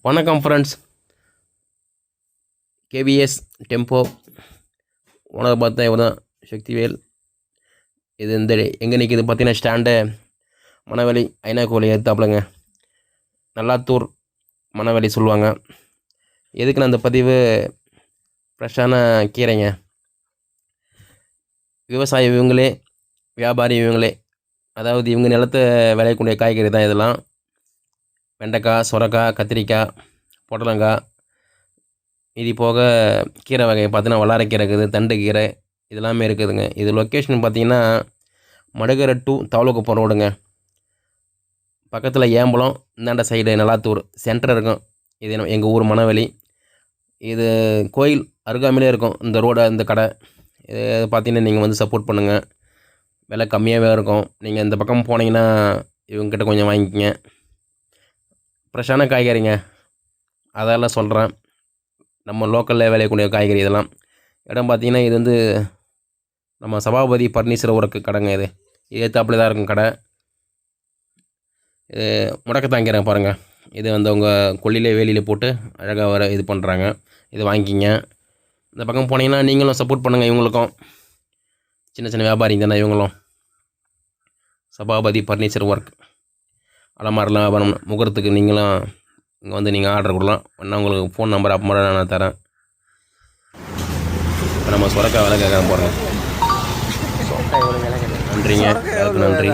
வணக்கம் friends. KVS tempo owner பார்த்தா இவர் தான் சக்திவேல். இது இந்த எங்கே நிற்கிது பார்த்தீங்கன்னா ஸ்டாண்டு மணவெளி ஐநா கோவில் எடுத்தாப்புலங்க. நல்லாத்தூர் மணவெளி சொல்லுவாங்க. எதுக்குன்னு அந்த பதிவு ஃப்ரெஷ்ஷான கீரைங்க. விவசாயி இவங்களே, வியாபாரி இவங்களே. அதாவது இவங்க நிலத்தை விளையக்கூடிய காய்கறி தான் இதெல்லாம். வெண்டைக்காய், சுரக்காய், கத்திரிக்காய், புடலங்காய், இது போக கீரை வகை பார்த்தீங்கன்னா வல்லாரைக்கீரை இருக்குது, தண்டு கீரை இதெல்லாமே இருக்குதுங்க. இது லொக்கேஷன் பார்த்தீங்கன்னா மடுகரை டு தவளக்குப்பம் ரோடுங்க. பக்கத்தில் ஏம்பலம், இந்தாண்ட சைடு நல்லாத்தூர் சென்டர் இருக்கும். இது எங்கள் ஊர் மணவெளி. இது கோயில் அருகாமையிலே இருக்கும் இந்த ரோடு, இந்த கடை. இது பார்த்தீங்கன்னா நீங்கள் வந்து சப்போர்ட் பண்ணுங்கள். விலை கம்மியாகவே இருக்கும். நீங்கள் இந்த பக்கம் போனீங்கன்னா இவங்ககிட்ட கொஞ்சம் வாங்கிக்கங்க. ஃப்ரெஷ்ஷான காய்கறிங்க, அதெல்லாம் சொல்கிறேன். நம்ம லோக்கலில் விளையக்கூடிய காய்கறி இதெல்லாம். இடம் பார்த்தீங்கன்னா இது வந்து நம்ம சபாபதி பர்னிச்சர் ஒர்க்கு கடைங்க. இது ஏற்றாப்புல தான் இருக்கும் கடை. இது முடக்கத்தாங்கிறேன் பாருங்கள். இது வந்து அவங்க கொல்லிலே வேலியில் போட்டு அழகாக வர இது பண்ணுறாங்க. இது வாங்கிக்கிங்க. இந்த பக்கம் போனீங்கன்னா நீங்களும் சப்போர்ட் பண்ணுங்கள். இவங்களுக்கும் சின்ன சின்ன வியாபாரிங்க தானே இவங்களும். சபாபதி பர்னிச்சர் ஒர்க், அலமாரிலாம் வியாபாரம், முகூர்த்தத்துக்கு நீங்களும் இங்கே வந்து நீங்கள் ஆர்டர் கொடுக்கலாம். வேணா உங்களுக்கு ஃபோன் நம்பர் அப்புறமா நான் தரேன். இப்போ நம்ம சுரக்காய் விலை கேட்குறேன் பாருங்கள். நன்றிங்க, நன்றி.